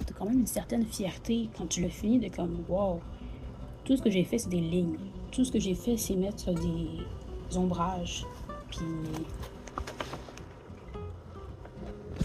t'as quand même une certaine fierté quand tu le finis de comme, wow, tout ce que j'ai fait, c'est des lignes. Tout ce que j'ai fait, c'est mettre des ombrages. Puis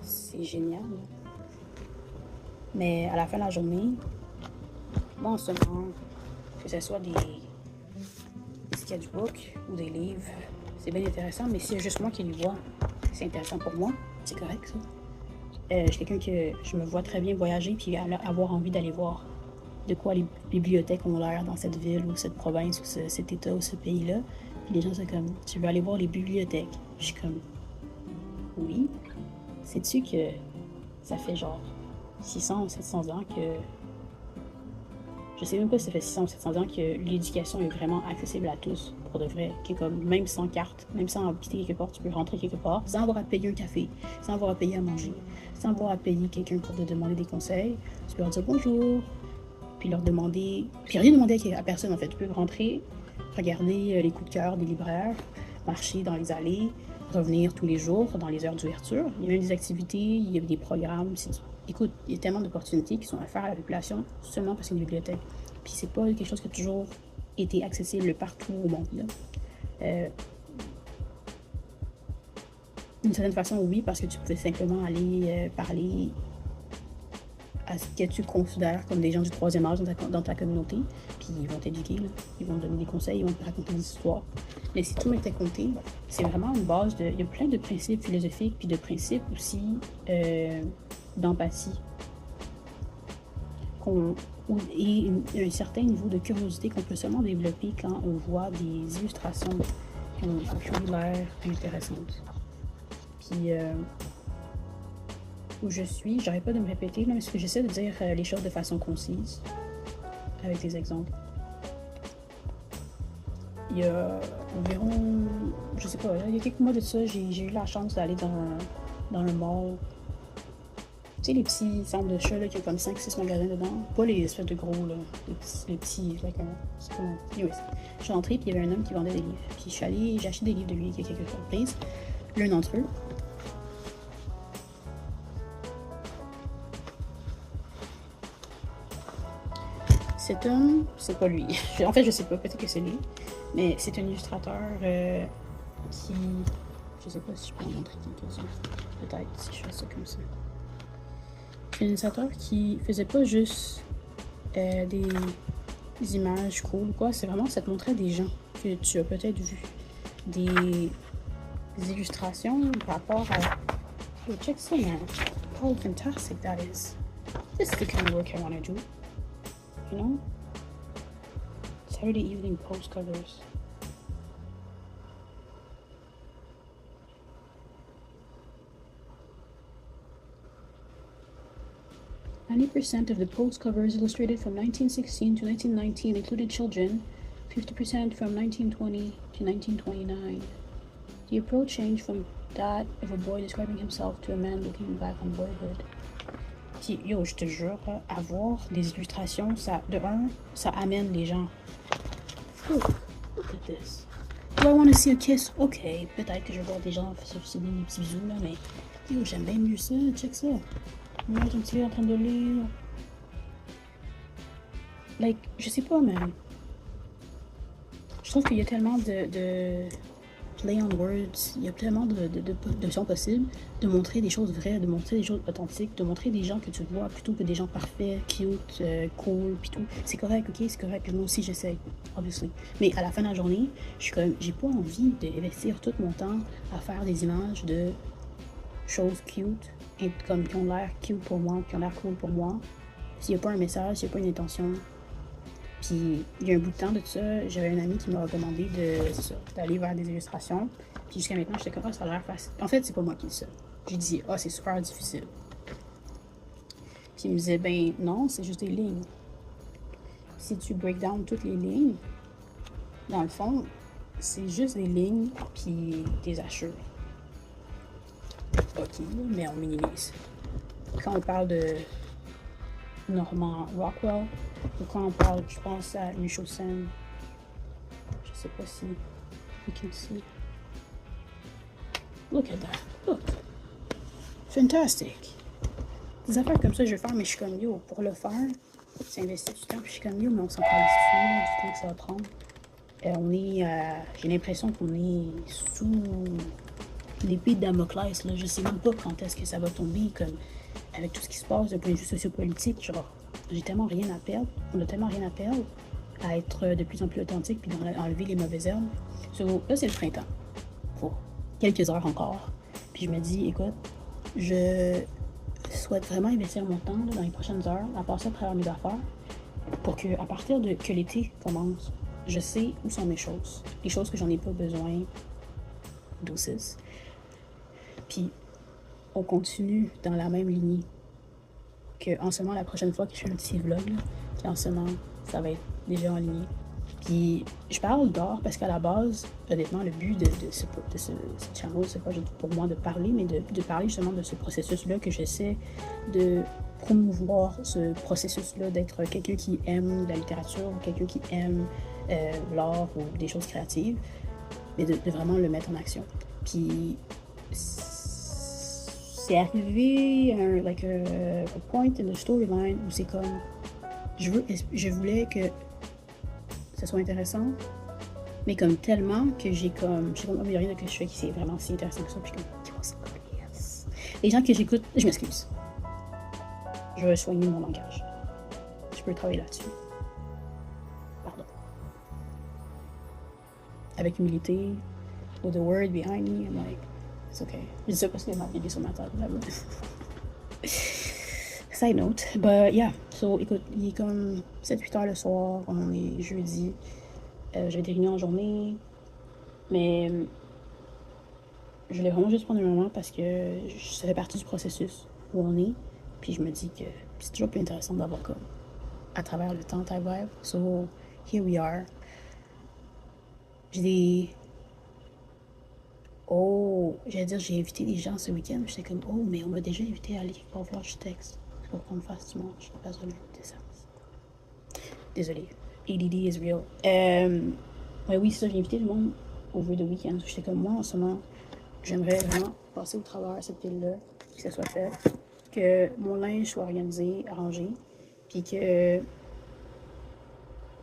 c'est génial. Mais à la fin de la journée, moi, en ce moment, que ce soit des sketchbooks ou des livres, c'est bien intéressant, mais si c'est juste moi qui les vois, c'est intéressant pour moi, c'est correct ça. Je suis quelqu'un que je me vois très bien voyager puis avoir envie d'aller voir de quoi les bibliothèques ont l'air dans cette ville ou cette province ou cet état ou ce pays-là. Puis les gens sont comme, tu veux aller voir les bibliothèques? Je suis comme, oui. Sais-tu que ça fait genre 600 ou 700 ans que... Je sais même pas si ça fait 600 ou 700 ans que l'éducation est vraiment accessible à tous, pour de vrai. Que comme, même sans carte, même sans habiter quelque part, tu peux rentrer quelque part, sans avoir à payer un café, sans avoir à payer à manger, sans avoir à payer quelqu'un pour te demander des conseils. Tu peux leur dire bonjour, puis leur demander... Puis rien demander à personne, en fait. Tu peux rentrer, regarder les coups de cœur des libraires, marcher dans les allées, revenir tous les jours dans les heures d'ouverture. Il y a même des activités, il y a des programmes. Écoute, il y a tellement d'opportunités qui sont offertes à la population seulement parce qu'il y a une bibliothèque. Puis c'est pas quelque chose qui a toujours été accessible partout au monde. D'une certaine façon, oui, parce que tu pouvais simplement aller parler à ce que tu considères comme des gens du troisième âge dans ta communauté, puis ils vont t'éduquer, ils vont te donner des conseils, ils vont te raconter des histoires. Mais si tout m'était compté, c'est vraiment une base de... Il y a plein de principes philosophiques, puis de principes aussi d'empathie. Et un certain niveau de curiosité qu'on peut seulement développer quand on voit des illustrations qui ont l'air intéressantes. Puis... où je suis, j'arrête pas de me répéter, là, parce que j'essaie de dire les choses de façon concise, avec des exemples. Il y a environ, je sais pas, il y a quelques mois de ça, j'ai eu la chance d'aller dans le mall. Tu sais, les petits centres de chat, là, qui ont comme 5-6 magasins dedans. Pas les espèces de gros, là. Les petits, like, c'est comme... Anyways. Je suis rentrée, puis il y avait un homme qui vendait des livres. Puis je suis allée, j'ai acheté des livres de lui, il y a quelques surprises. L'un d'entre eux, cet homme, c'est pas lui. En fait, je sais pas, peut-être que c'est lui. Mais c'est un illustrateur qui... Je sais pas si je peux en montrer quelques-uns. Peut-être, si je fais ça comme ça. C'est un illustrateur qui faisait pas juste des images cool ou quoi. C'est vraiment, ça te montrait des gens que tu as peut-être vu. Des illustrations par rapport à... Oh, check ça, man. How fantastic that is. This is the kind of work I want to do. You know? Saturday evening post covers. %% of the post covers illustrated from 1916 to 1919 included children, 50% from 1920 to 1929. The approach changed from that of a boy describing himself to a man looking back on boyhood. Puis, yo, je te jure, avoir des illustrations, ça, de un, ça amène les gens. Oh, look at this. Do I want to see a kiss? Ok, peut-être que je vais voir des gens se faire des petits bisous, là, mais yo, j'aime bien mieux ça, check ça. Moi, j'ai un petit livre en train de lire. Like, je sais pas, man. Je trouve qu'il y a tellement de play on words, il y a tellement d'options possibles, de montrer des choses vraies, de montrer des choses authentiques, de montrer des gens que tu vois plutôt que des gens parfaits, cute, cool, pis tout. C'est correct, ok, c'est correct. Moi aussi, j'essaye, obviously. Mais à la fin de la journée, je suis comme, j'ai pas envie d'investir tout mon temps à faire des images de choses cute, et comme qui ont l'air cute pour moi, qui ont l'air cool pour moi. S'il n'y a pas un message, s'il n'y a pas une intention. Puis il y a un bout de temps de ça, j'avais un ami qui m'a recommandé d'aller vers des illustrations. Puis jusqu'à maintenant, j'étais comme, ça a l'air facile. En fait, c'est pas moi qui dis ça. J'ai dit, c'est super difficile. Puis il me disait, ben non, c'est juste des lignes. Si tu break down toutes les lignes, dans le fond, c'est juste des lignes puis des hachures. Ok, mais on minimise. Quand on parle de Norman Rockwell, ou quand on parle, je pense à Michaud Sen, je sais pas si you can see. Look at that. Look. Fantastic. Des affaires comme ça, je vais faire, mais je suis comme, yo, pour le faire, c'est investir du temps, puis je suis comme, yo, mais on s'en parle ici, du temps que ça va prendre. J'ai l'impression qu'on est sous l'épée de Damoclès, là. Je sais même pas quand est-ce que ça va tomber, comme, avec tout ce qui se passe d'un point de vue sociopolitique, genre, j'ai tellement rien à perdre, on a tellement rien à perdre à être de plus en plus authentique, puis d'enlever les mauvaises herbes. So, là, c'est le printemps, pour quelques heures encore. Puis je me dis, écoute, je souhaite vraiment investir mon temps là, dans les prochaines heures à passer à travers mes affaires pour que, à partir de que l'été commence, je sais où sont mes choses. Les choses que j'en ai pas besoin, douces. Puis on continue dans la même lignée que en ce moment, la prochaine fois que je fais un petit vlog, là, puis en ce moment, ça va être déjà en ligne. Puis je parle d'or parce qu'à la base, honnêtement, le but de ce channel, c'est pas juste pour moi de parler, mais de parler justement de ce processus-là que j'essaie de promouvoir, ce processus-là d'être quelqu'un qui aime la littérature ou quelqu'un qui aime l'art ou des choses créatives, mais de vraiment le mettre en action. Puis c'est arrivé un point in the storyline où c'est comme je voulais que ça soit intéressant, mais comme tellement que j'ai comme oh, mais il y a rien que je fais qui c'est vraiment si intéressant que ça, puis comme yes. Les gens que j'écoute, je m'excuse, je vais soigner mon langage, je peux travailler là-dessus, pardon, avec humilité, with the word behind me, I'm like it's okay. Je sais pas si c'est ma bébé sur ma table là-bas. Side note, but yeah, so écoute, il est comme 7-8 heures le soir, on est jeudi, j'avais des réunions en journée, mais je voulais vraiment juste prendre un moment parce que ça fait partie du processus où on est, puis je me dis que c'est toujours plus intéressant d'avoir comme à travers le temps type vibe, so here we are. J'ai des... Oh, j'allais dire j'ai invité des gens ce week-end, j'étais comme oh, mais on m'a déjà invité à aller quelque part voir, je texte. Pour qu'on me fasse du monde, je n'ai pas besoin de ça. Désolée. ADD is real. Ouais, oui, c'est ça, j'ai invité le monde au vœu de week-end. J'étais comme moi en ce moment, j'aimerais vraiment passer au travers de cette ville-là, que ça soit fait, que mon linge soit organisé, arrangé, puis que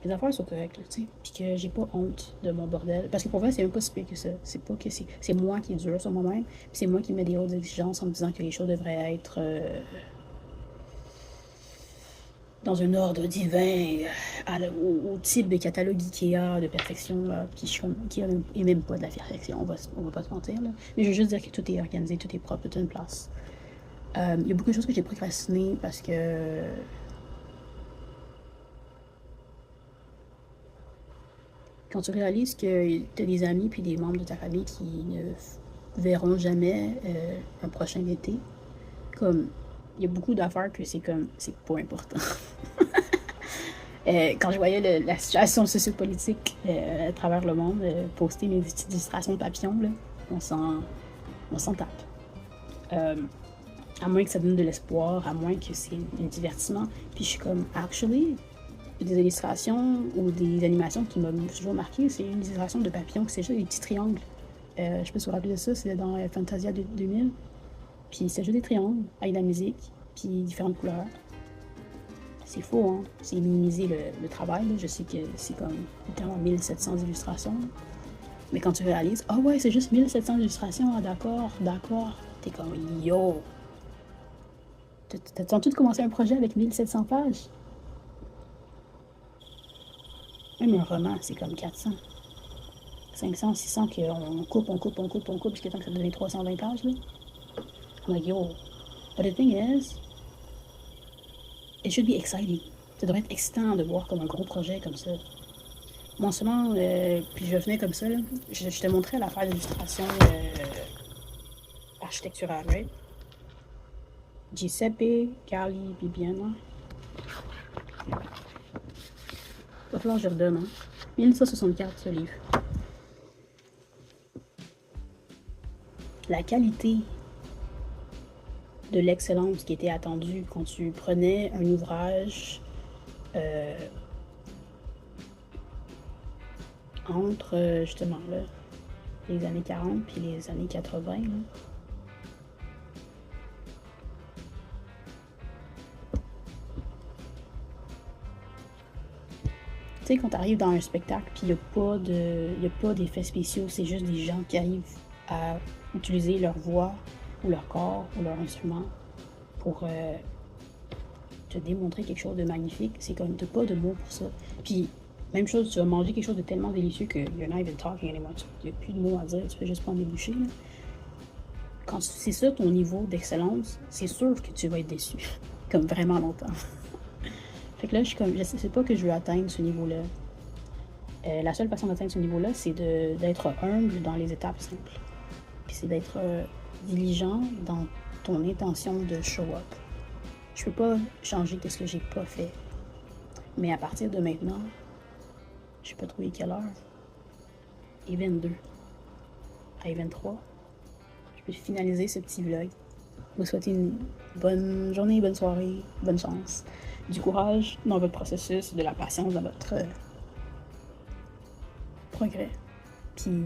les affaires soient correctes, tu sais, puis que j'ai pas honte de mon bordel. Parce que pour vrai, c'est même pas si pire que ça. C'est pas que c'est moi qui est dur sur moi-même, puis c'est moi qui mets des hautes exigences en me disant que les choses devraient être dans un ordre divin, au type de catalogue Ikea de perfection, là, qui est même pas de la perfection, on va pas se mentir. Là. Mais je veux juste dire que tout est organisé, tout est propre, tout est une place. Il y a beaucoup de choses que j'ai procrastinées parce que quand tu réalises que tu as des amis puis des membres de ta famille qui ne verront jamais un prochain été, comme il y a beaucoup d'affaires que c'est comme c'est pas important. Quand je voyais la situation sociopolitique à travers le monde, poster mes petites illustrations de papillons, là, on s'en tape. À moins que ça donne de l'espoir, à moins que c'est un divertissement. Puis je suis comme, actually, des illustrations ou des animations qui m'ont toujours marqué, c'est une illustration de papillons, c'est juste des petits triangles. Je peux se rappeler de ça, c'est dans Fantasia 2000. Puis c'est juste des triangles avec de la musique, puis différentes couleurs. C'est faux, hein? C'est minimiser le travail. Là. Je sais que c'est comme littéralement 1700 illustrations. Mais quand tu réalises, ah ouais, c'est juste 1700 illustrations, ah, d'accord. T'es comme, yo! T'as tout commencé un projet avec 1700 pages? Même un roman, c'est comme 400. 500, 600, qu'on coupe, jusqu'à temps que ça devienne 320 pages, là. I'm like, yo. But the thing is, it should be exciting. Ça devrait être excitant de voir comme un gros projet comme ça. Moi, seulement, puis je venais comme ça, là, je te montrais l'affaire d'illustration architecturale, right? Giuseppe Carli Bibiana. Va falloir que je redonne, hein. 1964, ce livre. La qualité de l'excellence qui était attendue quand tu prenais un ouvrage entre justement là, les années 40 puis les années 80. Là. Tu sais, quand tu arrives dans un spectacle, puis il n'y a pas d'effets spéciaux, c'est juste des gens qui arrivent à utiliser leur voix ou leur corps ou leur instrument pour te démontrer quelque chose de magnifique. C'est comme, t'as pas de mots pour ça. Puis, même chose, tu vas manger quelque chose de tellement délicieux que you're not even talking anymore. Il n'y a plus de mots à dire, tu fais juste prendre des bouchées. Là. Quand c'est ça ton niveau d'excellence, c'est sûr que tu vas être déçu. Comme vraiment longtemps. Fait que là, je suis comme, je sais pas que je veux atteindre ce niveau-là. La seule façon d'atteindre ce niveau-là, c'est d'être humble dans les étapes simples. Puis c'est d'être diligent dans ton intention de show up. Je peux pas changer ce que j'ai pas fait. Mais à partir de maintenant, je sais pas trouver quelle heure. Et 22. À 23. Je peux finaliser ce petit vlog. Vous souhaiter une bonne journée, bonne soirée, bonne chance. Du courage dans votre processus, de la patience dans votre progrès. Puis,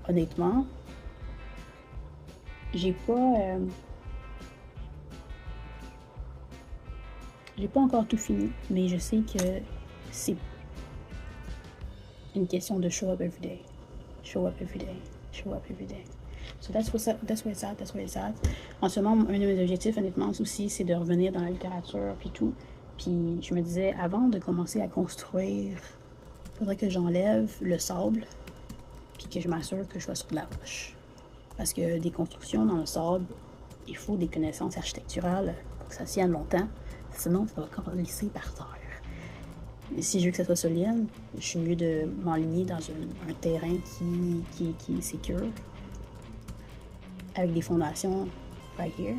honnêtement, j'ai pas encore tout fini, mais je sais que c'est une question de show up every day. Show up every day. Show up every day. So that's where it's at. En ce moment, un de mes objectifs, honnêtement, aussi, c'est de revenir dans la littérature, puis tout. Puis je me disais, avant de commencer à construire, il faudrait que j'enlève le sable, puis que je m'assure que je sois sur de la roche. Parce que des constructions dans le sable, il faut des connaissances architecturales pour que ça tienne longtemps. Sinon, ça va encore glisser par terre. Et si je veux que ça soit solide, je suis mieux de m'enligner dans un terrain qui est secure, avec des fondations right here,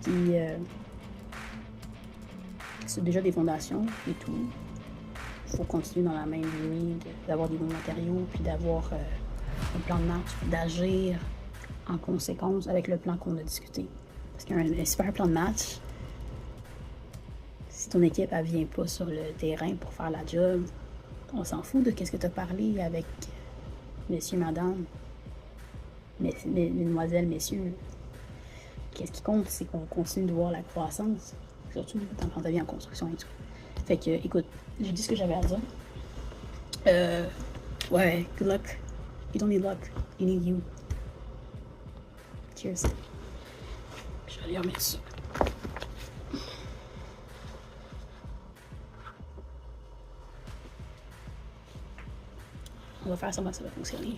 qui c'est déjà des fondations et tout. Il faut continuer dans la même ligne, d'avoir des bons matériaux, puis d'avoir un plan de match, puis d'agir en conséquence avec le plan qu'on a discuté. Parce qu'un super plan de match, si ton équipe ne vient pas sur le terrain pour faire la job, on s'en fout de qu'est-ce que tu as parlé avec messieurs, madame, mesdemoiselles, messieurs. Qu'est-ce qui compte, c'est qu'on continue de voir la croissance, surtout quand tu viens en construction et tout. Fait que, écoute, j'ai dit ce que j'avais à dire. Ouais, good luck. You don't need luck, you need you. Cheers. Je vais aller remettre ça. On va faire ça, ça va fonctionner.